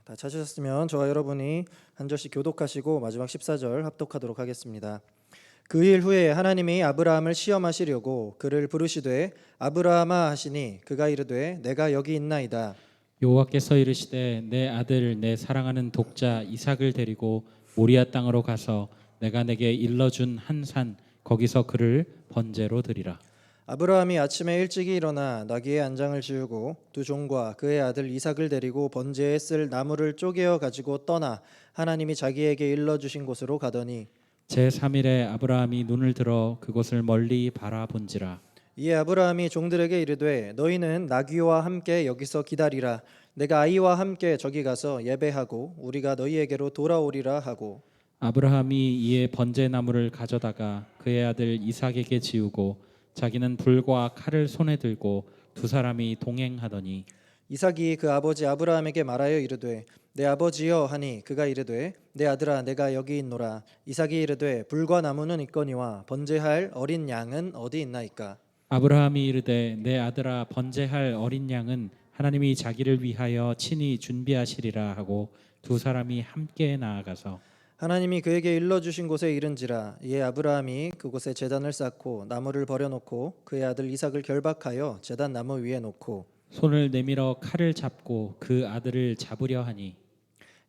다 찾으셨으면 저와 여러분이 한 절씩 교독하시고 마지막 14절 합독하도록 하겠습니다. 그 일 후에 하나님이 아브라함을 시험하시려고 그를 부르시되 아브라함아 하시니 그가 이르되 내가 여기 있나이다. 여호와께서 이르시되 내 아들 내 사랑하는 독자 이삭을 데리고 모리아 땅으로 가서 내가 내게 일러준 한 산 거기서 그를 번제로 드리라. 아브라함이 아침에 일찍이 일어나 나귀의 안장을 지우고 두 종과 그의 아들 이삭을 데리고 번제에 쓸 나무를 쪼개어 가지고 떠나 하나님이 자기에게 일러주신 곳으로 가더니 제 3일에 아브라함이 눈을 들어 그곳을 멀리 바라본지라. 이에 아브라함이 종들에게 이르되 너희는 나귀와 함께 여기서 기다리라. 내가 아이와 함께 저기 가서 예배하고 우리가 너희에게로 돌아오리라 하고 아브라함이 이에 번제 나무를 가져다가 그의 아들 이삭에게 지우고 자기는 불과 칼을 손에 들고 두 사람이 동행하더니 이삭이 그 아버지 아브라함에게 말하여 이르되 내 아버지여 하니 그가 이르되 내 아들아 내가 여기 있노라. 이삭이 이르되 불과 나무는 있거니와 번제할 어린 양은 어디 있나이까. 아브라함이 이르되 내 아들아 번제할 어린 양은 하나님이 자기를 위하여 친히 준비하시리라 하고 두 사람이 함께 나아가서 하나님이 그에게 일러주신 곳에 이른지라. 이에 아브라함이 그곳에 제단을 쌓고 나무를 버려놓고 그의 아들 이삭을 결박하여 제단 나무 위에 놓고 손을 내밀어 칼을 잡고 그 아들을 잡으려 하니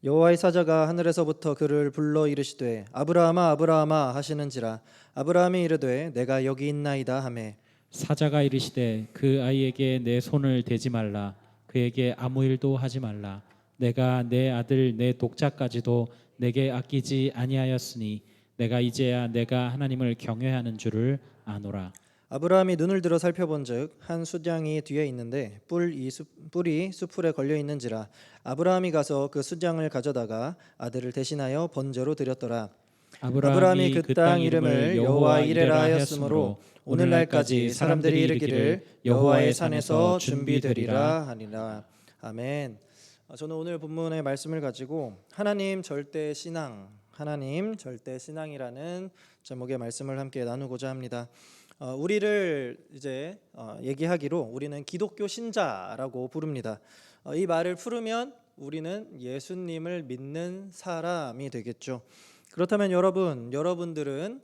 여호와의 사자가 하늘에서부터 그를 불러 이르시되 아브라함아 아브라함아 하시는지라. 아브라함이 이르되 내가 여기 있나이다 하매 사자가 이르시되 그 아이에게 내 손을 대지 말라. 그에게 아무 일도 하지 말라. 내가 내 아들 내 독자까지도 내게 아끼지 아니하였으니 내가 이제야 내가 하나님을 경외하는 줄을 아노라. 아브라함이 눈을 들어 살펴본즉 한 숫양이 뒤에 있는데 뿔이 수풀에 걸려 있는지라. 아브라함이 가서 그 숫양을 가져다가 아들을 대신하여 번제로 드렸더라. 아브라함이 그 땅 이름을 여호와 이레라 하였으므로 오늘날까지 사람들이 이르기를 여호와의 산에서 준비되리라 하니라. 아멘. 저는 오늘 본문의 말씀을 가지고 하나님 절대 신앙이라는 제목의 말씀을 함께 나누고자 합니다. 우리를 이제 얘기하기로 우리는 기독교 신자라고 부릅니다. 이 말을 풀으면 우리는 예수님을 믿는 사람이 되겠죠. 그렇다면 여러분들이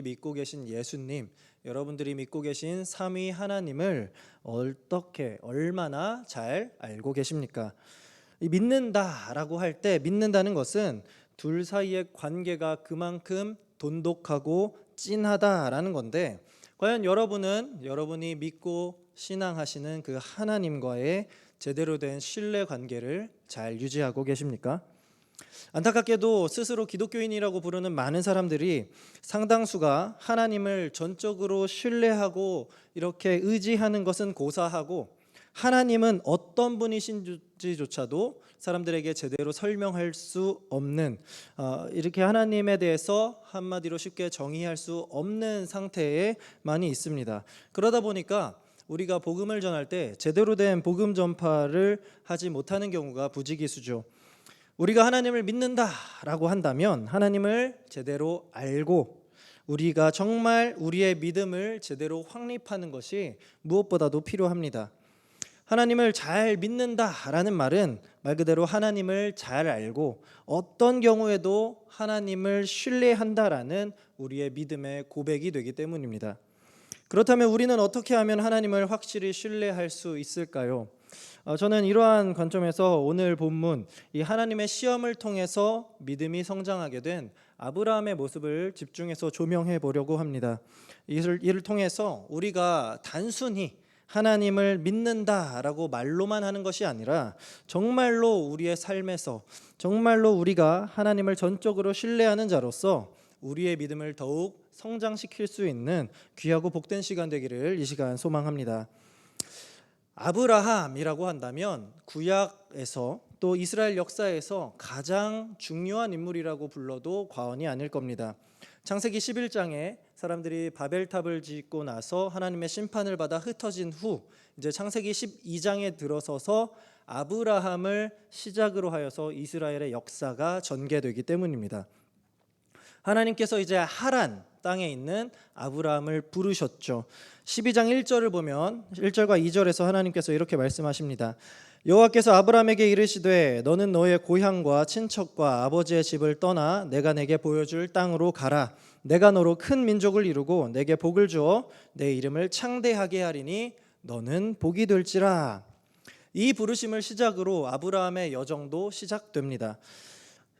믿고 계신 예수님, 여러분들이 믿고 계신 삼위 하나님을 얼마나 잘 알고 계십니까? 이 믿는다라고 할 때 믿는다는 것은 둘 사이의 관계가 그만큼 돈독하고 찐하다라는 건데 과연 여러분이 믿고 신앙하시는 그 하나님과의 제대로 된 신뢰 관계를 잘 유지하고 계십니까? 안타깝게도 스스로 기독교인이라고 부르는 많은 사람들이 상당수가 하나님을 전적으로 신뢰하고 이렇게 의지하는 것은 고사하고 하나님은 어떤 분이신지조차도 사람들에게 제대로 설명할 수 없는 이렇게 하나님에 대해서 한마디로 쉽게 정의할 수 없는 상태에 많이 있습니다. 그러다 보니까 우리가 복음을 전할 때 제대로 된 복음 전파를 하지 못하는 경우가 부지기수죠. 우리가 하나님을 믿는다라고 한다면 하나님을 제대로 알고 우리가 정말 우리의 믿음을 제대로 확립하는 것이 무엇보다도 필요합니다. 하나님을 잘 믿는다라는 말은 말 그대로 하나님을 잘 알고 어떤 경우에도 하나님을 신뢰한다라는 우리의 믿음의 고백이 되기 때문입니다. 그렇다면 우리는 어떻게 하면 하나님을 확실히 신뢰할 수 있을까요? 저는 이러한 관점에서 오늘 본문 이 하나님의 시험을 통해서 믿음이 성장하게 된 아브라함의 모습을 집중해서 조명해 보려고 합니다. 이를 통해서 우리가 단순히 하나님을 믿는다라고 말로만 하는 것이 아니라 정말로 우리의 삶에서 정말로 우리가 하나님을 전적으로 신뢰하는 자로서 우리의 믿음을 더욱 성장시킬 수 있는 귀하고 복된 시간 되기를 이 시간 소망합니다. 아브라함이라고 한다면 구약에서 또 이스라엘 역사에서 가장 중요한 인물이라고 불러도 과언이 아닐 겁니다. 창세기 11장에 사람들이 바벨탑을 짓고 나서 하나님의 심판을 받아 흩어진 후 이제 창세기 12장에 들어서서 아브라함을 시작으로 하여서 이스라엘의 역사가 전개되기 때문입니다. 하나님께서 이제 하란 땅에 있는 아브라함을 부르셨죠. 12장 1절을 보면 1절과 2절에서 하나님께서 이렇게 말씀하십니다. 여호와께서 아브라함에게 이르시되 너는 너의 고향과 친척과 아버지의 집을 떠나 내가 내게 보여줄 땅으로 가라. 내가 너로 큰 민족을 이루고 내게 복을 주어 내 이름을 창대하게 하리니 너는 복이 될지라. 이 부르심을 시작으로 아브라함의 여정도 시작됩니다.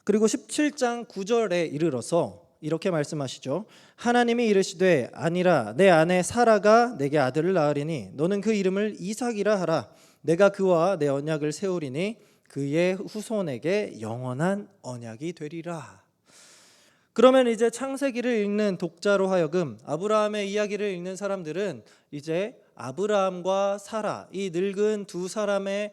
그리고 17장 9절에 이르러서 이렇게 말씀하시죠. 하나님이 이르시되 아니라 내 아내 사라가 내게 아들을 낳으리니 너는 그 이름을 이삭이라 하라. 내가 그와 내 언약을 세우리니 그의 후손에게 영원한 언약이 되리라. 그러면 이제 창세기를 읽는 독자로 하여금 아브라함의 이야기를 읽는 사람들은 이제 아브라함과 사라, 이 늙은 두 사람의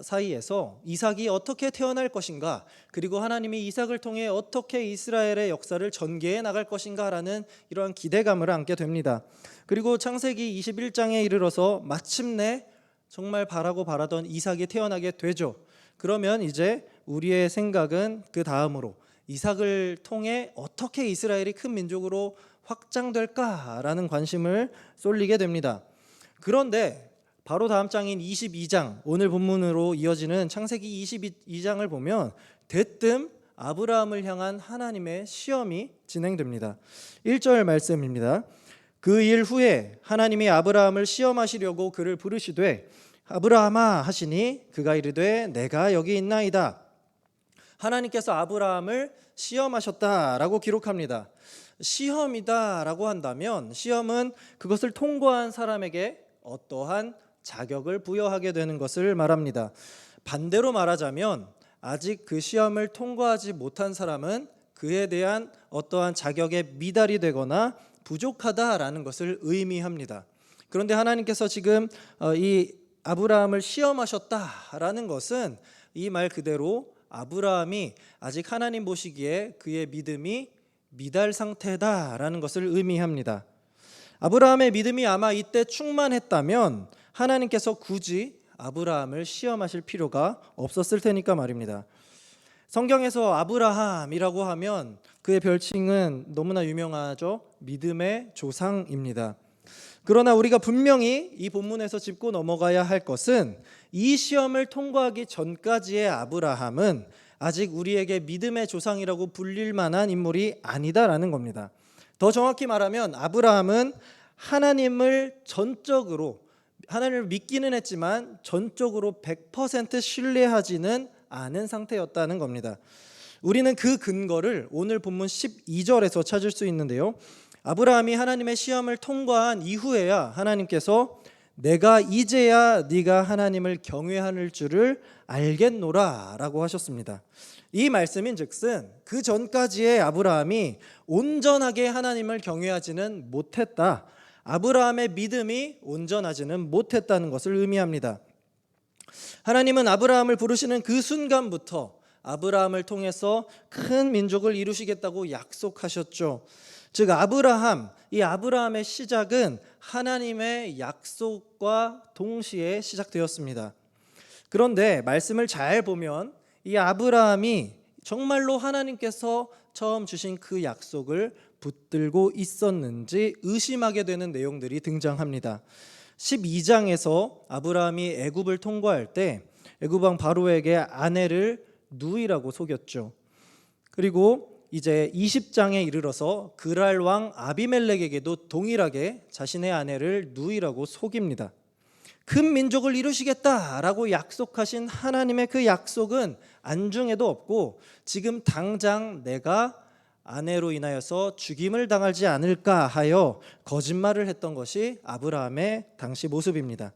사이에서 이삭이 어떻게 태어날 것인가, 그리고 하나님이 이삭을 통해 어떻게 이스라엘의 역사를 전개해 나갈 것인가라는 이러한 기대감을 안게 됩니다. 그리고 창세기 21장에 이르러서 마침내 정말 바라던 이삭이 태어나게 되죠. 그러면 이제 우리의 생각은 그 다음으로 이삭을 통해 어떻게 이스라엘이 큰 민족으로 확장될까라는 관심을 쏠리게 됩니다. 그런데 바로 다음 장인 22장, 오늘 본문으로 이어지는 창세기 22장을 보면 대뜸 아브라함을 향한 하나님의 시험이 진행됩니다. 1절 말씀입니다. 그 일 후에 하나님이 아브라함을 시험하시려고 그를 부르시되 아브라함아 하시니 그가 이르되 내가 여기 있나이다. 하나님께서 아브라함을 시험하셨다라고 기록합니다. 시험이다라고 한다면 시험은 그것을 통과한 사람에게 어떠한 자격을 부여하게 되는 것을 말합니다. 반대로 말하자면 아직 그 시험을 통과하지 못한 사람은 그에 대한 어떠한 자격에 미달이 되거나 부족하다라는 것을 의미합니다. 그런데 하나님께서 지금 이 아브라함을 시험하셨다라는 것은 이 말 그대로 아브라함이 아직 하나님 보시기에 그의 믿음이 미달 상태다라는 것을 의미합니다. 아브라함의 믿음이 아마 이때 충만했다면 하나님께서 굳이 아브라함을 시험하실 필요가 없었을 테니까 말입니다. 성경에서 아브라함이라고 하면 그의 별칭은 너무나 유명하죠. 믿음의 조상입니다. 그러나 우리가 분명히 이 본문에서 짚고 넘어가야 할 것은 이 시험을 통과하기 전까지의 아브라함은 아직 우리에게 믿음의 조상이라고 불릴 만한 인물이 아니다라는 겁니다. 더 정확히 말하면 아브라함은 하나님을 믿기는 했지만 전적으로 100% 신뢰하지는 않은 상태였다는 겁니다. 우리는 그 근거를 오늘 본문 12절에서 찾을 수 있는데요. 아브라함이 하나님의 시험을 통과한 이후에야 하나님께서 내가 이제야 네가 하나님을 경외하는 줄을 알겠노라 라고 하셨습니다. 이 말씀인즉슨 그 전까지의 아브라함이 온전하게 하나님을 경외하지는 못했다. 아브라함의 믿음이 온전하지는 못했다는 것을 의미합니다. 하나님은 아브라함을 부르시는 그 순간부터 아브라함을 통해서 큰 민족을 이루시겠다고 약속하셨죠. 즉 이 아브라함의 시작은 하나님의 약속과 동시에 시작되었습니다. 그런데 말씀을 잘 보면 이 아브라함이 정말로 하나님께서 처음 주신 그 약속을 붙들고 있었는지 의심하게 되는 내용들이 등장합니다. 12장에서 아브라함이 애굽을 통과할 때 애굽 왕 바로에게 아내를 누이라고 속였죠. 그리고 이제 20장에 이르러서 그랄 왕 아비멜렉에게도 동일하게 자신의 아내를 누이라고 속입니다. 큰 민족을 이루시겠다라고 약속하신 하나님의 그 약속은 안중에도 없고 지금 당장 내가 아내로 인하여서 죽임을 당하지 않을까 하여 거짓말을 했던 것이 아브라함의 당시 모습입니다.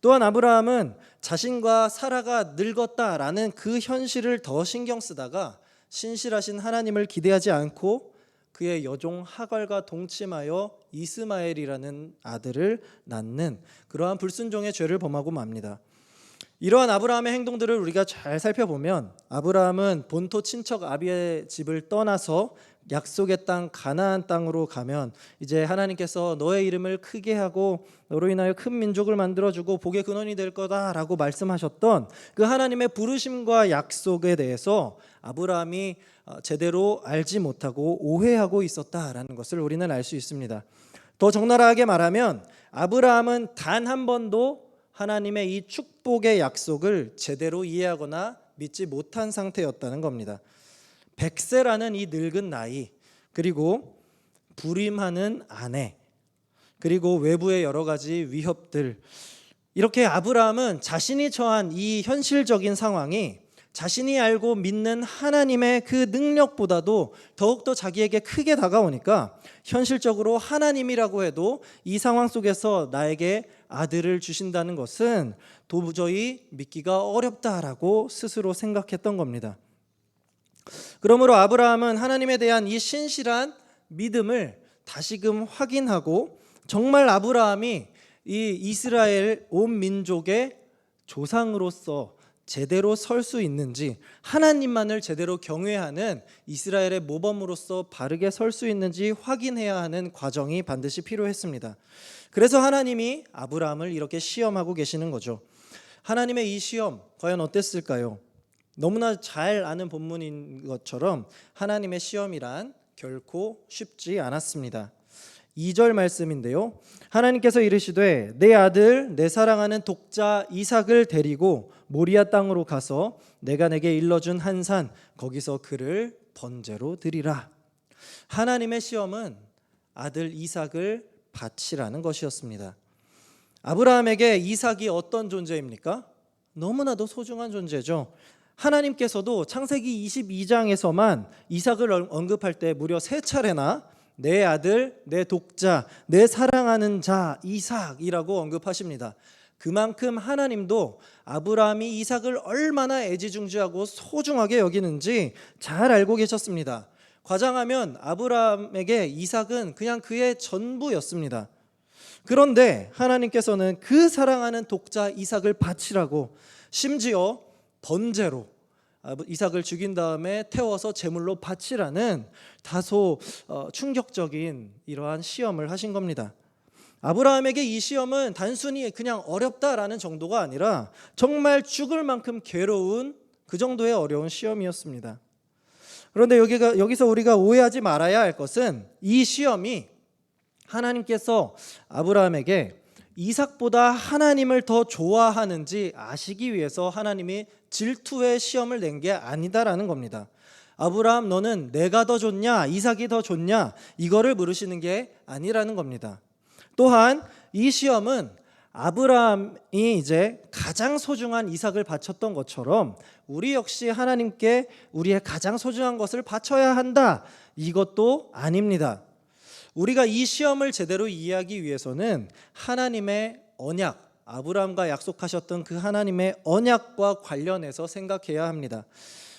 또한 아브라함은 자신과 사라가 늙었다라는 그 현실을 더 신경 쓰다가 신실하신 하나님을 기대하지 않고 그의 여종 하갈과 동침하여 이스마엘이라는 아들을 낳는 그러한 불순종의 죄를 범하고 맙니다. 이러한 아브라함의 행동들을 우리가 잘 살펴보면 아브라함은 본토 친척 아비의 집을 떠나서 약속의 땅 가나안 땅으로 가면 이제 하나님께서 너의 이름을 크게 하고 너로 인하여 큰 민족을 만들어주고 복의 근원이 될 거다라고 말씀하셨던 그 하나님의 부르심과 약속에 대해서 아브라함이 제대로 알지 못하고 오해하고 있었다라는 것을 우리는 알 수 있습니다. 더 적나라하게 말하면 아브라함은 단 한 번도 하나님의 이 축복의 약속을 제대로 이해하거나 믿지 못한 상태였다는 겁니다. 100세라는 이 늙은 나이, 그리고 불임하는 아내, 그리고 외부의 여러 가지 위협들, 이렇게 아브라함은 자신이 처한 이 현실적인 상황이 자신이 알고 믿는 하나님의 그 능력보다도 더욱더 자기에게 크게 다가오니까 현실적으로 하나님이라고 해도 이 상황 속에서 나에게 아들을 주신다는 것은 도저히 믿기가 어렵다라고 스스로 생각했던 겁니다. 그러므로 아브라함은 하나님에 대한 이 신실한 믿음을 다시금 확인하고 정말 아브라함이 이 이스라엘 온 민족의 조상으로서 제대로 설 수 있는지, 하나님만을 제대로 경외하는 이스라엘의 모범으로서 바르게 설 수 있는지 확인해야 하는 과정이 반드시 필요했습니다. 그래서 하나님이 아브라함을 이렇게 시험하고 계시는 거죠. 하나님의 이 시험 과연 어땠을까요? 너무나 잘 아는 본문인 것처럼 하나님의 시험이란 결코 쉽지 않았습니다. 2절 말씀인데요. 하나님께서 이르시되 내 아들 내 사랑하는 독자 이삭을 데리고 모리아 땅으로 가서 내가 내게 일러준 한 산 거기서 그를 번제로 드리라. 하나님의 시험은 아들 이삭을 바치라는 것이었습니다. 아브라함에게 이삭이 어떤 존재입니까? 너무나도 소중한 존재죠. 하나님께서도 창세기 22장에서만 이삭을 언급할 때 무려 3차례나 내 아들, 내 독자, 내 사랑하는 자 이삭이라고 언급하십니다. 그만큼 하나님도 아브라함이 이삭을 얼마나 애지중지하고 소중하게 여기는지 잘 알고 계셨습니다. 과장하면 아브라함에게 이삭은 그냥 그의 전부였습니다. 그런데 하나님께서는 그 사랑하는 독자 이삭을 바치라고, 심지어 번제로 이삭을 죽인 다음에 태워서 제물로 바치라는 다소 충격적인 이러한 시험을 하신 겁니다. 아브라함에게 이 시험은 단순히 그냥 어렵다라는 정도가 아니라 정말 죽을 만큼 괴로운 그 정도의 어려운 시험이었습니다. 그런데 여기서 우리가 오해하지 말아야 할 것은 이 시험이 하나님께서 아브라함에게 이삭보다 하나님을 더 좋아하는지 아시기 위해서 하나님이 질투의 시험을 낸 게 아니다라는 겁니다. 아브라함 너는 내가 더 좋냐 이삭이 더 좋냐 이거를 물으시는 게 아니라는 겁니다. 또한 이 시험은 아브라함이 이제 가장 소중한 이삭을 바쳤던 것처럼 우리 역시 하나님께 우리의 가장 소중한 것을 바쳐야 한다, 이것도 아닙니다. 우리가 이 시험을 제대로 이해하기 위해서는 하나님의 언약, 아브라함과 약속하셨던 그 하나님의 언약과 관련해서 생각해야 합니다.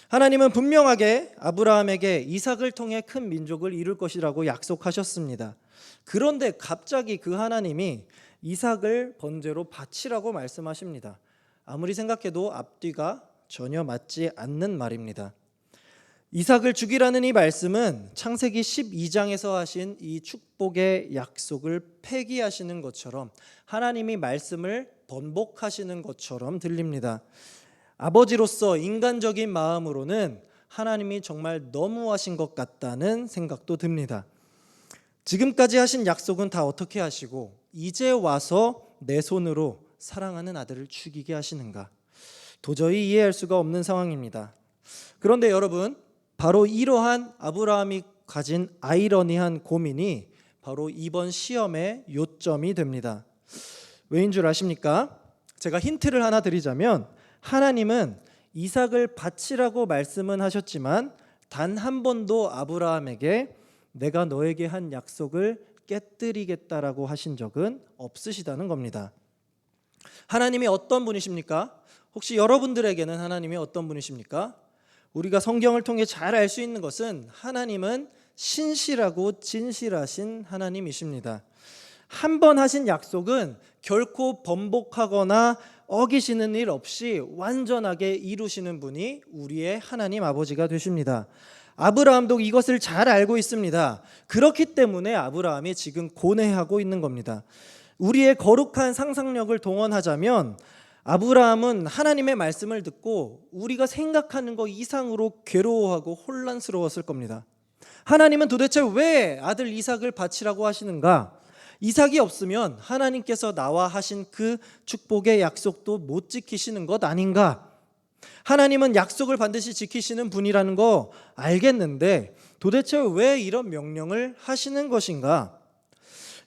하나님은 분명하게 아브라함에게 이삭을 통해 큰 민족을 이룰 것이라고 약속하셨습니다. 그런데 갑자기 그 하나님이 이삭을 번제로 바치라고 말씀하십니다. 아무리 생각해도 앞뒤가 전혀 맞지 않는 말입니다. 이삭을 죽이라는 이 말씀은 창세기 12장에서 하신 이 축복의 약속을 폐기하시는 것처럼 하나님이 말씀을 번복하시는 것처럼 들립니다. 아버지로서 인간적인 마음으로는 하나님이 정말 너무하신 것 같다는 생각도 듭니다. 지금까지 하신 약속은 다 어떻게 하시고 이제 와서 내 손으로 사랑하는 아들을 죽이게 하시는가? 도저히 이해할 수가 없는 상황입니다. 그런데 여러분, 바로 이러한 아브라함이 가진 아이러니한 고민이 바로 이번 시험의 요점이 됩니다. 왜인 줄 아십니까? 제가 힌트를 하나 드리자면 하나님은 이삭을 바치라고 말씀은 하셨지만 단 한 번도 아브라함에게 내가 너에게 한 약속을 깨뜨리겠다라고 하신 적은 없으시다는 겁니다. 하나님이 어떤 분이십니까? 혹시 여러분들에게는 하나님이 어떤 분이십니까? 우리가 성경을 통해 잘 알 수 있는 것은 하나님은 신실하고 진실하신 하나님이십니다. 한 번 하신 약속은 결코 번복하거나 어기시는 일 없이 완전하게 이루시는 분이 우리의 하나님 아버지가 되십니다. 아브라함도 이것을 잘 알고 있습니다. 그렇기 때문에 아브라함이 지금 고뇌하고 있는 겁니다. 우리의 거룩한 상상력을 동원하자면 아브라함은 하나님의 말씀을 듣고 우리가 생각하는 것 이상으로 괴로워하고 혼란스러웠을 겁니다. 하나님은 도대체 왜 아들 이삭을 바치라고 하시는가? 이삭이 없으면 하나님께서 나와 하신 그 축복의 약속도 못 지키시는 것 아닌가? 하나님은 약속을 반드시 지키시는 분이라는 거 알겠는데 도대체 왜 이런 명령을 하시는 것인가?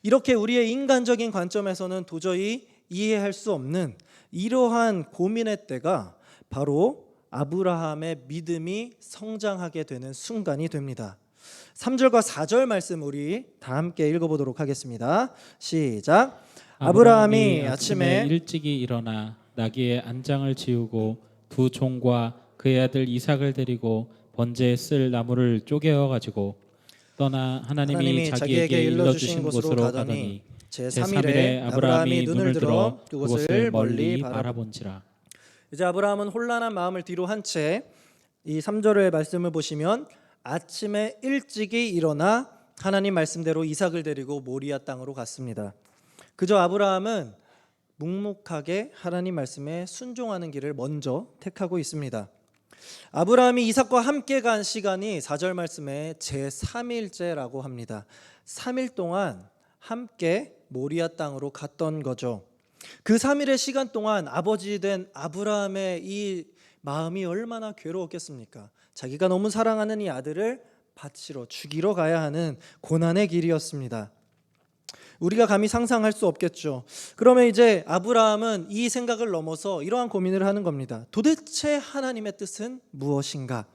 이렇게 우리의 인간적인 관점에서는 도저히 이해할 수 없는 이러한 고민의 때가 바로 아브라함의 믿음이 성장하게 되는 순간이 됩니다. 3절과 4절 말씀 우리 다 함께 읽어보도록 하겠습니다. 시작. 아브라함이 아침에 일찍이 일어나 나귀의 안장을 지우고 두 종과 그의 아들 이삭을 데리고 번제에 쓸 나무를 쪼개어 가지고 떠나 하나님이 자기에게 일러주신 곳으로 가더니 제3일에 아브라함이 눈을 들어 그곳을 멀리 바라본지라. 이제 아브라함은 혼란한 마음을 뒤로 한 채 이 3절의 말씀을 보시면 아침에 일찍이 일어나 하나님 말씀대로 이삭을 데리고 모리아 땅으로 갔습니다. 그저 아브라함은 묵묵하게 하나님 말씀에 순종하는 길을 먼저 택하고 있습니다. 아브라함이 이삭과 함께 간 시간이 4절 말씀에 제3일째라고 합니다. 3일 동안 함께 모리아 땅으로 갔던 거죠. 그 3일의 시간 동안 아버지 된 아브라함의 이 마음이 얼마나 괴로웠겠습니까? 자기가 너무 사랑하는 이 아들을 바치러 죽이러 가야 하는 고난의 길이었습니다. 우리가 감히 상상할 수 없겠죠. 그러면 이제 아브라함은 이 생각을 넘어서 이러한 고민을 하는 겁니다. 도대체 하나님의 뜻은 무엇인가?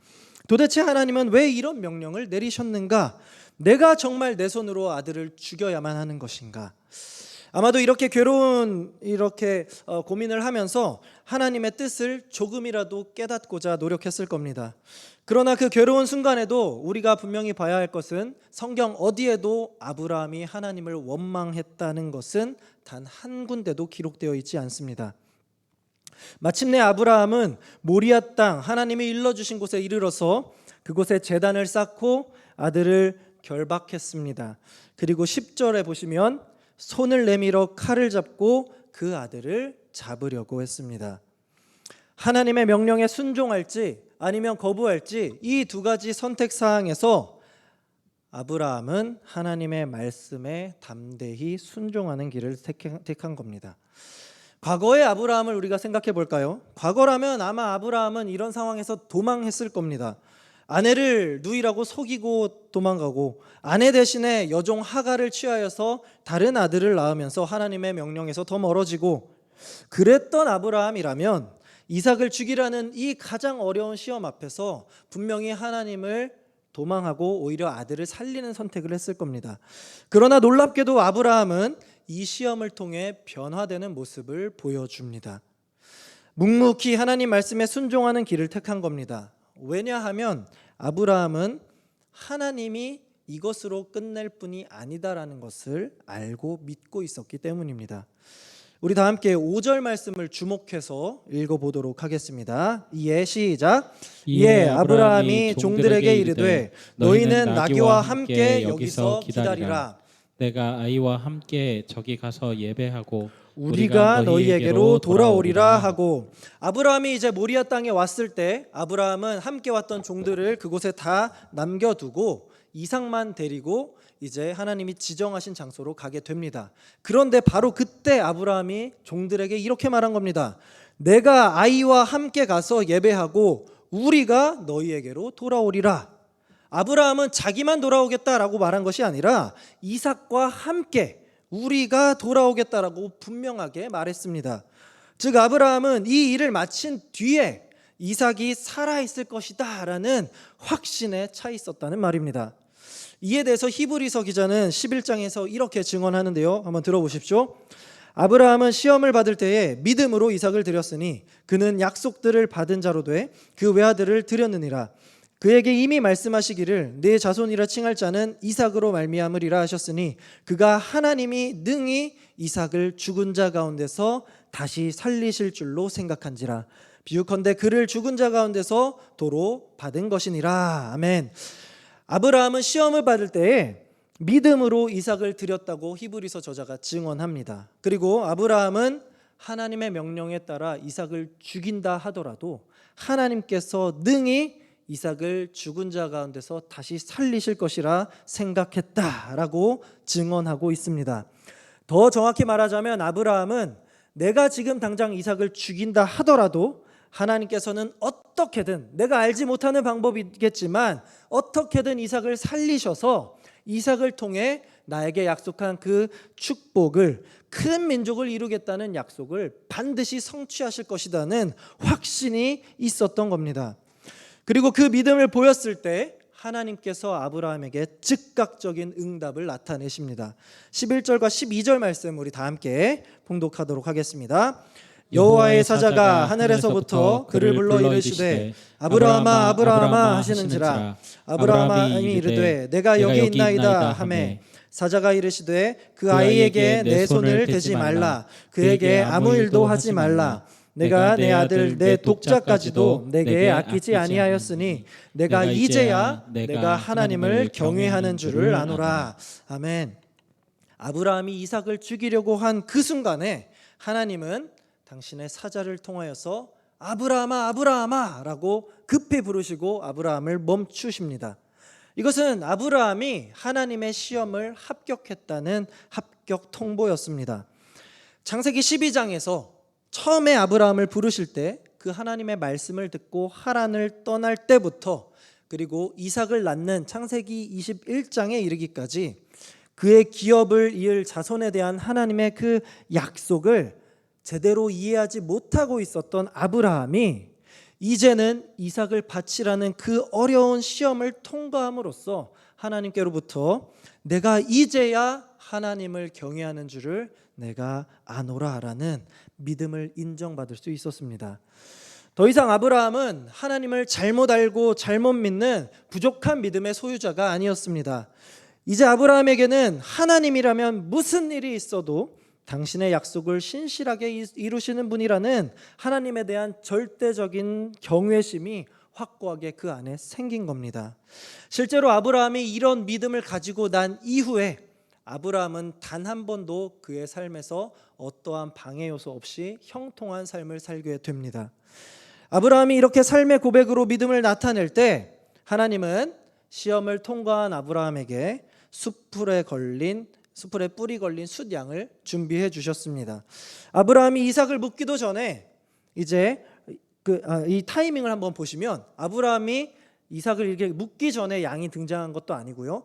도대체 하나님은 왜 이런 명령을 내리셨는가? 내가 정말 내 손으로 아들을 죽여야만 하는 것인가? 아마도 이렇게 고민을 하면서 하나님의 뜻을 조금이라도 깨닫고자 노력했을 겁니다. 그러나 그 괴로운 순간에도 우리가 분명히 봐야 할 것은 성경 어디에도 아브라함이 하나님을 원망했다는 것은 단 한 군데도 기록되어 있지 않습니다. 마침내 아브라함은 모리아 땅 하나님이 일러주신 곳에 이르러서 그곳에 제단을 쌓고 아들을 결박했습니다. 그리고 10절에 보시면 손을 내밀어 칼을 잡고 그 아들을 잡으려고 했습니다. 하나님의 명령에 순종할지 아니면 거부할지 이 두 가지 선택 사항에서 아브라함은 하나님의 말씀에 담대히 순종하는 길을 택한 겁니다. 과거의 아브라함을 우리가 생각해 볼까요? 과거라면 아마 아브라함은 이런 상황에서 도망했을 겁니다. 아내를 누이라고 속이고 도망가고 아내 대신에 여종 하갈을 취하여서 다른 아들을 낳으면서 하나님의 명령에서 더 멀어지고 그랬던 아브라함이라면 이삭을 죽이라는 이 가장 어려운 시험 앞에서 분명히 하나님을 도망하고 오히려 아들을 살리는 선택을 했을 겁니다. 그러나 놀랍게도 아브라함은 이 시험을 통해 변화되는 모습을 보여줍니다. 묵묵히 하나님 말씀에 순종하는 길을 택한 겁니다. 왜냐하면 아브라함은 하나님이 이것으로 끝낼 뿐이 아니다라는 것을 알고 믿고 있었기 때문입니다. 우리 다 함께 5절 말씀을 주목해서 읽어보도록 하겠습니다. 이에 시작. 이에 아브라함이 종들에게 이르되 너희는 나귀와 함께 여기서 기다리라. 내가 아이와 함께 저기 가서 예배하고 우리가 너희에게로 돌아오리라 하고 아브라함이 이제 모리아 땅에 왔을 때 아브라함은 함께 왔던 종들을 그곳에 다 남겨두고 이삭만 데리고 이제 하나님이 지정하신 장소로 가게 됩니다. 그런데 바로 그때 아브라함이 종들에게 이렇게 말한 겁니다. 내가 아이와 함께 가서 예배하고 우리가 너희에게로 돌아오리라. 아브라함은 자기만 돌아오겠다라고 말한 것이 아니라 이삭과 함께 우리가 돌아오겠다라고 분명하게 말했습니다. 즉 아브라함은 이 일을 마친 뒤에 이삭이 살아있을 것이다 라는 확신에 차 있었다는 말입니다. 이에 대해서 히브리서 기자는 11장에서 이렇게 증언하는데요. 한번 들어보십시오. 아브라함은 시험을 받을 때에 믿음으로 이삭을 드렸으니 그는 약속들을 받은 자로 돼 그 외아들을 드렸느니라. 그에게 이미 말씀하시기를 내 자손이라 칭할 자는 이삭으로 말미암으리라 하셨으니 그가 하나님이 능히 이삭을 죽은 자 가운데서 다시 살리실 줄로 생각한지라. 비유컨대 그를 죽은 자 가운데서 도로 받은 것이니라. 아멘. 아브라함은 시험을 받을 때에 믿음으로 이삭을 드렸다고 히브리서 저자가 증언합니다. 그리고 아브라함은 하나님의 명령에 따라 이삭을 죽인다 하더라도 하나님께서 능히 이삭을 죽은 자 가운데서 다시 살리실 것이라 생각했다라고 증언하고 있습니다. 더 정확히 말하자면 아브라함은 내가 지금 당장 이삭을 죽인다 하더라도 하나님께서는 어떻게든, 내가 알지 못하는 방법이겠지만 어떻게든 이삭을 살리셔서 이삭을 통해 나에게 약속한 그 축복을, 큰 민족을 이루겠다는 약속을 반드시 성취하실 것이라는 확신이 있었던 겁니다. 그리고 그 믿음을 보였을 때 하나님께서 아브라함에게 즉각적인 응답을 나타내십니다. 11절과 12절 말씀 우리 다 함께 봉독하도록 하겠습니다. 여호와의 사자가 하늘에서부터 그를 불러 이르시되 아브라함아 아브라함아 하시는지라. 아브라함이 이르되 내가 여기 있나이다 하매 사자가 이르시되 그 아이에게 내 손을 대지 말라. 그에게 아무 일도 하지 말라. 내가 내 아들 내 독자까지도 내게 아끼지 아니하였으니 내가 이제야 내가 하나님을 경외하는 줄을 아노라. 아멘. 아브라함이 이삭을 죽이려고 한 그 순간에 하나님은 당신의 사자를 통하여서 아브라함아 아브라함아 라고 급히 부르시고 아브라함을 멈추십니다. 이것은 아브라함이 하나님의 시험을 합격했다는 합격 통보였습니다. 창세기 12장에서 처음에 아브라함을 부르실 때 그 하나님의 말씀을 듣고 하란을 떠날 때부터, 그리고 이삭을 낳는 창세기 21장에 이르기까지 그의 기업을 이을 자손에 대한 하나님의 그 약속을 제대로 이해하지 못하고 있었던 아브라함이 이제는 이삭을 바치라는 그 어려운 시험을 통과함으로써 하나님께로부터 내가 이제야 하나님을 경외하는 줄을 내가 아노라라는 믿음을 인정받을 수 있었습니다. 더 이상 아브라함은 하나님을 잘못 알고 잘못 믿는 부족한 믿음의 소유자가 아니었습니다. 이제 아브라함에게는 하나님이라면 무슨 일이 있어도 당신의 약속을 신실하게 이루시는 분이라는 하나님에 대한 절대적인 경외심이 확고하게 그 안에 생긴 겁니다. 실제로 아브라함이 이런 믿음을 가지고 난 이후에 아브라함은 단 한 번도 그의 삶에서 어떠한 방해 요소 없이 형통한 삶을 살게 됩니다. 아브라함이 이렇게 삶의 고백으로 믿음을 나타낼 때 하나님은 시험을 통과한 아브라함에게 숯불에 뿌리 걸린 숫양을 준비해 주셨습니다. 아브라함이 이삭을 묻기도 전에 이제 이 타이밍을 한번 보시면 아브라함이 이삭을 이렇게 묻기 전에 양이 등장한 것도 아니고요.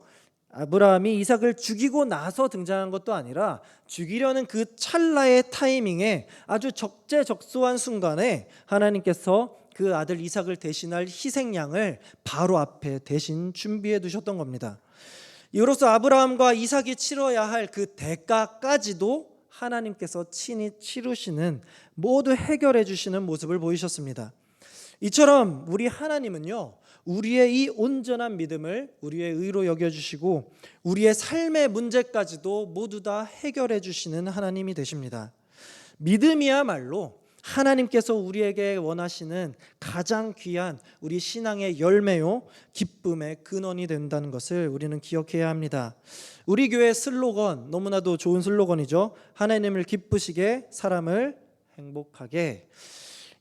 아브라함이 이삭을 죽이고 나서 등장한 것도 아니라 죽이려는 그 찰나의 타이밍에 아주 적재적소한 순간에 하나님께서 그 아들 이삭을 대신할 희생양을 바로 앞에 대신 준비해 두셨던 겁니다. 이로써 아브라함과 이삭이 치러야 할 그 대가까지도 하나님께서 친히 치르시는, 모두 해결해 주시는 모습을 보이셨습니다. 이처럼 우리 하나님은요, 우리의 이 온전한 믿음을 우리의 의로 여겨주시고 우리의 삶의 문제까지도 모두 다 해결해 주시는 하나님이 되십니다. 믿음이야말로 하나님께서 우리에게 원하시는 가장 귀한 우리 신앙의 열매요, 기쁨의 근원이 된다는 것을 우리는 기억해야 합니다. 우리 교회 슬로건, 너무나도 좋은 슬로건이죠. 하나님을 기쁘시게, 사람을 행복하게.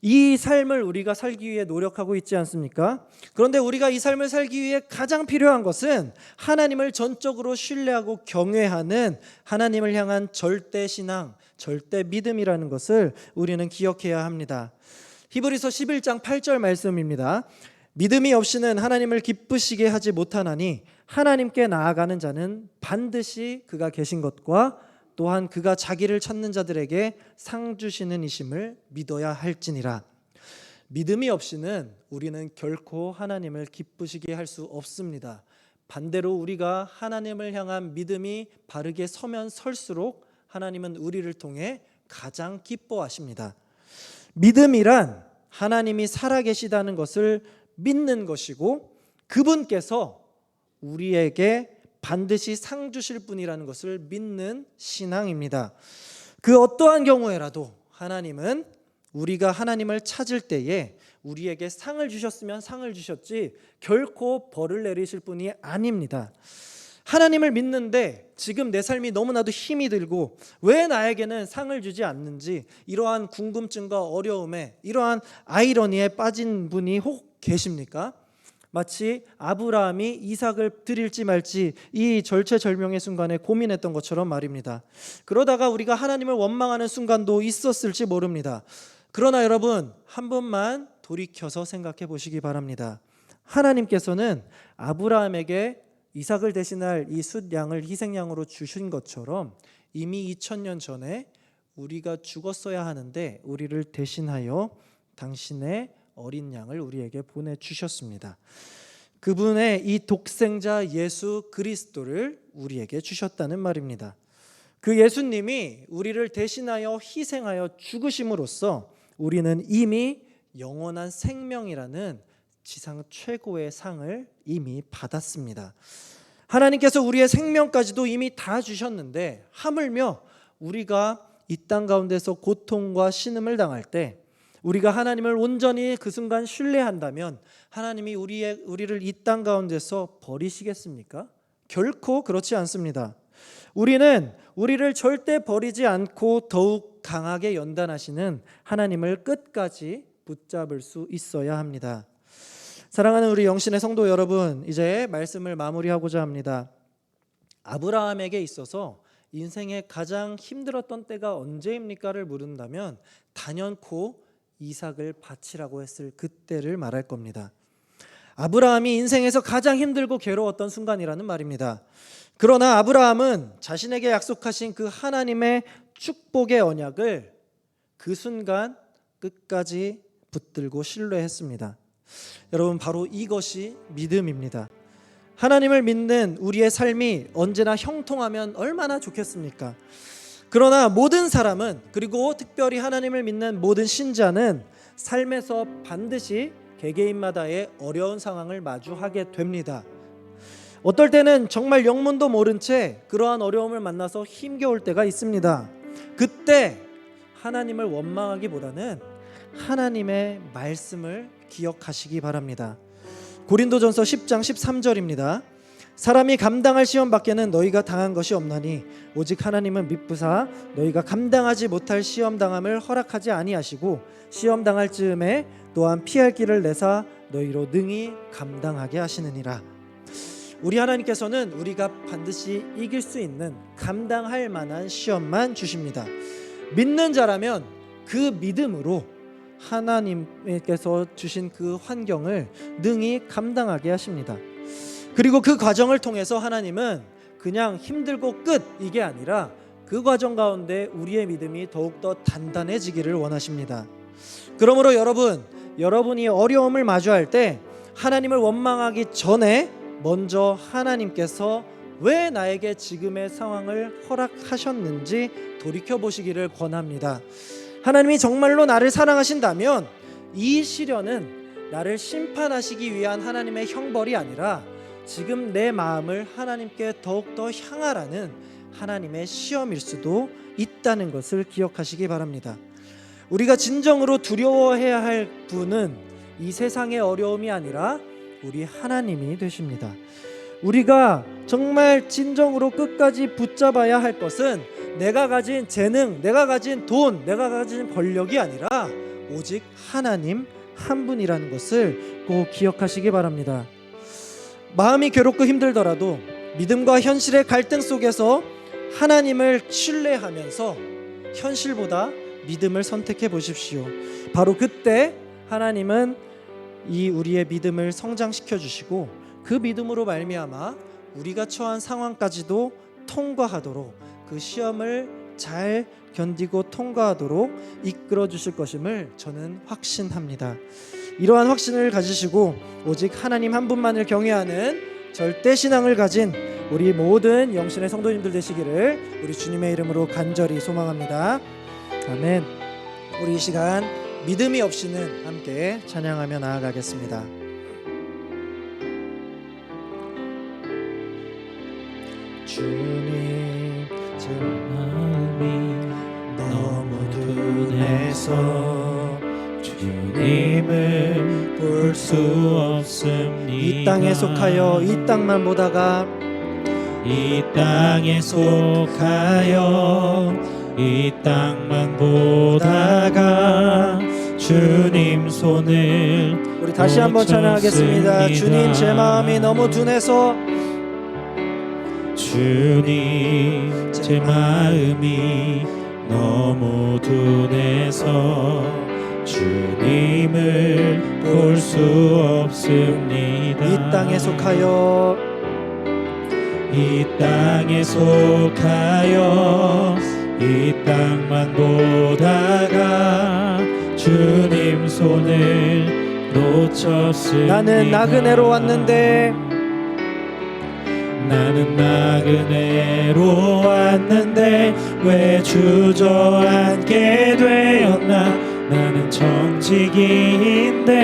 이 삶을 우리가 살기 위해 노력하고 있지 않습니까? 그런데 우리가 이 삶을 살기 위해 가장 필요한 것은 하나님을 전적으로 신뢰하고 경외하는 하나님을 향한 절대 신앙, 절대 믿음이라는 것을 우리는 기억해야 합니다. 히브리서 11장 8절 말씀입니다. 믿음이 없이는 하나님을 기쁘시게 하지 못하나니 하나님께 나아가는 자는 반드시 그가 계신 것과 또한 그가 자기를 찾는 자들에게 상 주시는 이심을 믿어야 할지니라. 믿음이 없이는 우리는 결코 하나님을 기쁘시게 할 수 없습니다. 반대로 우리가 하나님을 향한 믿음이 바르게 서면 설수록 하나님은 우리를 통해 가장 기뻐하십니다. 믿음이란 하나님이 살아계시다는 것을 믿는 것이고 그분께서 우리에게 반드시 상 주실 분이라는 것을 믿는 신앙입니다. 그 어떠한 경우에라도 하나님은 우리가 하나님을 찾을 때에 우리에게 상을 주셨으면 상을 주셨지 결코 벌을 내리실 분이 아닙니다. 하나님을 믿는데 지금 내 삶이 너무나도 힘이 들고 왜 나에게는 상을 주지 않는지, 이러한 궁금증과 어려움에, 이러한 아이러니에 빠진 분이 혹 계십니까? 마치 아브라함이 이삭을 드릴지 말지 이 절체절명의 순간에 고민했던 것처럼 말입니다. 그러다가 우리가 하나님을 원망하는 순간도 있었을지 모릅니다. 그러나 여러분, 한 번만 돌이켜서 생각해 보시기 바랍니다. 하나님께서는 아브라함에게 이삭을 대신할 이 숫양을 희생양으로 주신 것처럼 이미 2000년 전에 우리가 죽었어야 하는데 우리를 대신하여 당신의 어린 양을 우리에게 보내주셨습니다. 그분의 이 독생자 예수 그리스도를 우리에게 주셨다는 말입니다. 그 예수님이 우리를 대신하여 희생하여 죽으심으로써 우리는 이미 영원한 생명이라는 지상 최고의 상을 이미 받았습니다. 하나님께서 우리의 생명까지도 이미 다 주셨는데 하물며 우리가 이 땅 가운데서 고통과 신음을 당할 때 우리가 하나님을 온전히 그 순간 신뢰한다면 하나님이 우리를 이 땅 가운데서 버리시겠습니까? 결코 그렇지 않습니다. 우리는 우리를 절대 버리지 않고 더욱 강하게 연단하시는 하나님을 끝까지 붙잡을 수 있어야 합니다. 사랑하는 우리 영신의 성도 여러분, 이제 말씀을 마무리하고자 합니다. 아브라함에게 있어서 인생의 가장 힘들었던 때가 언제입니까를 물은다면 단연코 이삭을 바치라고 했을 그때를 말할 겁니다. 아브라함이 인생에서 가장 힘들고 괴로웠던 순간이라는 말입니다. 그러나 아브라함은 자신에게 약속하신 그 하나님의 축복의 언약을 그 순간 끝까지 붙들고 신뢰했습니다. 여러분, 바로 이것이 믿음입니다. 하나님을 믿는 우리의 삶이 언제나 형통하면 얼마나 좋겠습니까? 그러나 모든 사람은, 그리고 특별히 하나님을 믿는 모든 신자는 삶에서 반드시 개개인마다의 어려운 상황을 마주하게 됩니다. 어떨 때는 정말 영문도 모른 채 그러한 어려움을 만나서 힘겨울 때가 있습니다. 그때 하나님을 원망하기보다는 하나님의 말씀을 기억하시기 바랍니다. 고린도전서 10장 13절입니다. 사람이 감당할 시험 밖에는 너희가 당한 것이 없나니 오직 하나님은 미쁘사 너희가 감당하지 못할 시험 당함을 허락하지 아니하시고 시험 당할 즈음에 또한 피할 길을 내사 너희로 능히 감당하게 하시느니라. 우리 하나님께서는 우리가 반드시 이길 수 있는 감당할 만한 시험만 주십니다. 믿는 자라면 그 믿음으로 하나님께서 주신 그 환경을 능히 감당하게 하십니다. 그리고 그 과정을 통해서 하나님은 그냥 힘들고 끝 이게 아니라 그 과정 가운데 우리의 믿음이 더욱더 단단해지기를 원하십니다. 그러므로 여러분이 어려움을 마주할 때 하나님을 원망하기 전에 먼저 하나님께서 왜 나에게 지금의 상황을 허락하셨는지 돌이켜보시기를 권합니다. 하나님이 정말로 나를 사랑하신다면 이 시련은 나를 심판하시기 위한 하나님의 형벌이 아니라 지금 내 마음을 하나님께 더욱더 향하라는 하나님의 시험일 수도 있다는 것을 기억하시기 바랍니다. 우리가 진정으로 두려워해야 할 분은 이 세상의 어려움이 아니라 우리 하나님이 되십니다. 우리가 정말 진정으로 끝까지 붙잡아야 할 것은 내가 가진 재능, 내가 가진 돈, 내가 가진 권력이 아니라 오직 하나님 한 분이라는 것을 꼭 기억하시기 바랍니다. 마음이 괴롭고 힘들더라도 믿음과 현실의 갈등 속에서 하나님을 신뢰하면서 현실보다 믿음을 선택해 보십시오. 바로 그때 하나님은 이 우리의 믿음을 성장시켜 주시고 그 믿음으로 말미암아 우리가 처한 상황까지도 통과하도록 그 시험을 잘 견디고 통과하도록 이끌어 주실 것임을 저는 확신합니다. 이러한 확신을 가지시고 오직 하나님 한 분만을 경외하는 절대 신앙을 가진 우리 모든 영신의 성도님들 되시기를 우리 주님의 이름으로 간절히 소망합니다. 아멘. 우리 이 시간 믿음이 없이는 함께 찬양하며 나아가겠습니다. 주님, 제 마음이 너무 둔해서 주님을 볼 수 없습니다. 이 땅에 속하여 이 땅만 보다가 이 땅에 속하여 이 땅만 보다가 주님 손을 우리 다시 한번 찬양하겠습니다. 주님 제 마음이 너무 둔해서 주님 제 마음이 너무 둔해서 주님을 볼 수 없습니다. 이 땅에 속하여 이 땅에 속하여 이 땅만 보다가 주님 손을 놓쳤습니다. 나는 나그네로 왔는데 나는 나그네로 왔는데 왜 주저앉게 되었나. 나는 정직인데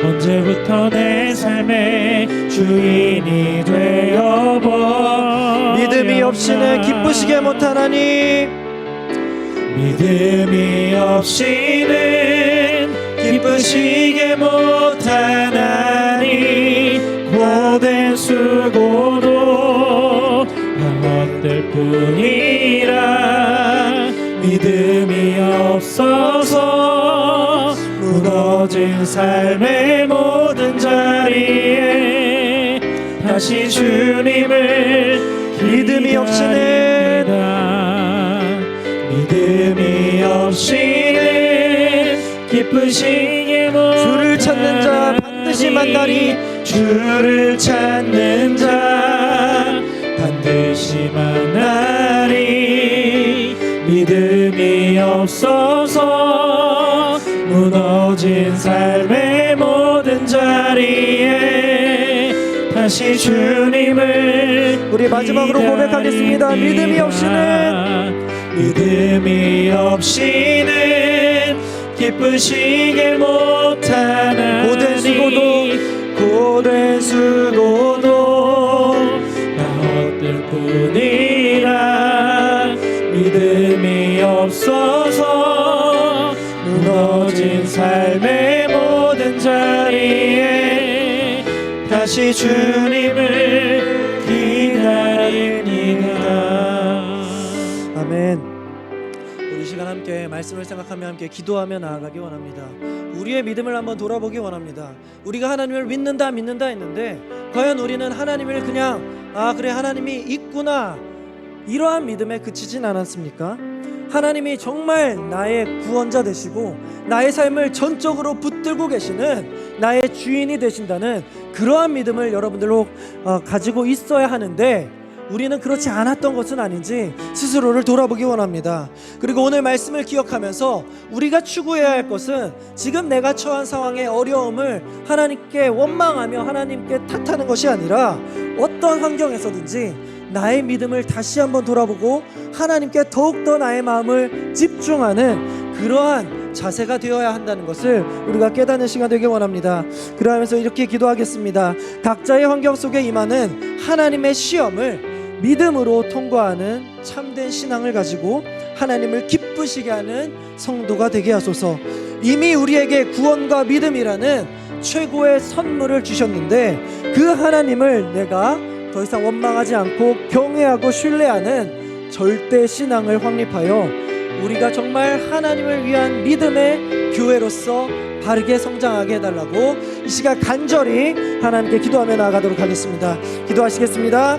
언제부터 내 삶의 주인이 되어버렸나. 믿음이 없이는 기쁘시게 못하나니 믿음이 없이는 기쁘시게 못하나니 고된 수고도 헛될 뿐이라. 믿음이 없어서 무너진 삶의 모든 자리에 다시 주님을 믿음이 없이는 믿음이 없이는 기쁘시게 주를 찾는 자 반드시 만나리. 주를 찾는 자 반드시 만나리. 믿음이 없어서 무너진 삶의 모든 자리에 다시 주님을 우리 마지막으로 고백하겠습니다. 믿음이 없이는 기쁘시게 못하나니 고된 수고도 다 헛될 뿐이라. 믿음이 없어서 무너진 삶의 모든 자리에 다시 주님을 기다립니다. 아멘. 우리 이 시간 함께 말씀을 생각하며 함께 기도하며 나아가기 원합니다. 우리의 믿음을 한번 돌아보기 원합니다. 우리가 하나님을 믿는다 했는데 과연 우리는 하나님을 그냥 그래 하나님이 있구나 이러한 믿음에 그치진 않았습니까? 하나님이 정말 나의 구원자 되시고 나의 삶을 전적으로 붙들고 계시는 나의 주인이 되신다는 그러한 믿음을 여러분들로 가지고 있어야 하는데 우리는 그렇지 않았던 것은 아닌지 스스로를 돌아보기 원합니다. 그리고 오늘 말씀을 기억하면서 우리가 추구해야 할 것은 지금 내가 처한 상황의 어려움을 하나님께 원망하며 하나님께 탓하는 것이 아니라 어떤 환경에서든지 나의 믿음을 다시 한번 돌아보고 하나님께 더욱더 나의 마음을 집중하는 그러한 자세가 되어야 한다는 것을 우리가 깨닫는 시간 되길 원합니다. 그러면서 이렇게 기도하겠습니다. 각자의 환경 속에 임하는 하나님의 시험을 믿음으로 통과하는 참된 신앙을 가지고 하나님을 기쁘시게 하는 성도가 되게 하소서. 이미 우리에게 구원과 믿음이라는 최고의 선물을 주셨는데 그 하나님을 내가 더 이상 원망하지 않고 경외하고 신뢰하는 절대 신앙을 확립하여 우리가 정말 하나님을 위한 믿음의 교회로서 바르게 성장하게 해달라고 이 시간 간절히 하나님께 기도하며 나아가도록 하겠습니다. 기도하시겠습니다.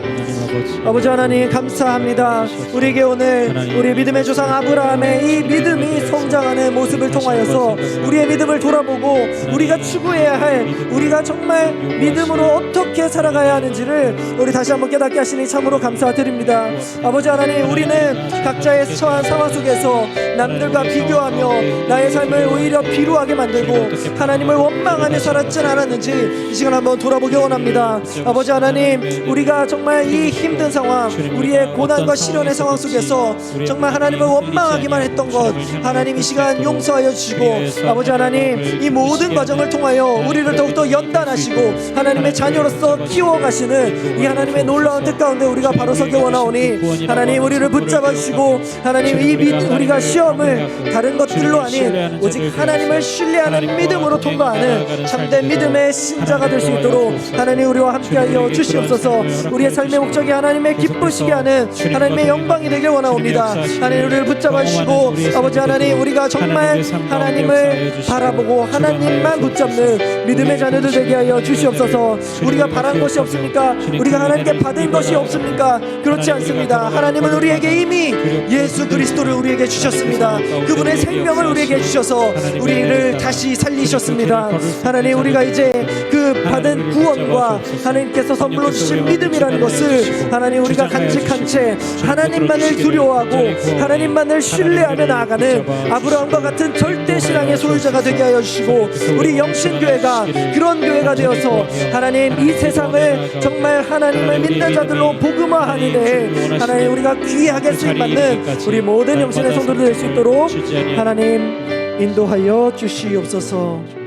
아버지 하나님 감사합니다. 우리에게 오늘 우리 믿음의 조상 아브라함의 이 믿음이 성장하는 모습을 통하여서 우리의 믿음을 돌아보고 우리가 추구해야 할 우리가 정말 믿음으로 어떻게 살아가야 하는지를 우리 다시 한번 깨닫게 하시니 참으로 감사드립니다. 아버지 하나님, 우리는 각자의 처한 상황 속에서 남들과 비교하며 나의 삶을 오히려 비루하게 만들고 하나님을 원망하며 살았진 않았는지 이 시간 한번 돌아보기 원합니다. 아버지 하나님, 우리가 정말 이 힘든 상황, 우리의 고난과 시련의 상황 속에서 정말 하나님을 원망하기만 했던 것 하나님 이 시간 용서하여 주시고, 아버지 하나님 이 모든 과정을 통하여 우리를 더욱더 연단하시고 하나님의 자녀로서 키워가시는 이 하나님의 놀라운 뜻 가운데 우리가 바로 서기 원하오니 하나님 우리를 붙잡아 주시고 하나님 이 우리가 시험을 다른 것들로 아닌 오직 하나님을 신뢰하는 믿음으로 통과하는 참된 믿음의 신자가 될 수 있도록 하나님 우리와 함께하여 주시옵소서. 우리의 삶의 목적이 하나님의 기쁘시게 하는 하나님의 영광이 되길 원하옵니다. 하나님 우리를 붙잡아 주시고 아버지 하나님 우리가 정말 하나님을 바라보고 하나님만 붙잡는 믿음의 자녀들 되게 하여 주시옵소서. 우리가 바란 것이 없습니까? 우리가 하나님께 받은 것이 없습니까? 그렇지 않습니다. 하나님은 우리에게 이미 예수 그리스도를 우리에게 주셨습니다. 그분의 생명을 우리에게 주셔서 우리를 다시 살리셨습니다. 하나님 우리가 이제 그 받은 구원과 하나님께서 선물로 주신 믿음이라는 것을 하나님 우리가 간직한 채 하나님만을 두려워하고 하나님만을 신뢰하며 나아가는 아브라함과 같은 절대 신앙의 소유자가 되게 하여 주시고 우리 영신교회가 그런 교회가 되어서 하나님 이 세상을 정말 하나님을 믿는 자들로 복음화하는 데 하나님 우리가 귀하게 쓰임받는 우리 모든 영신의 성도들 될 수 있도록 하나님 인도하여 주시옵소서.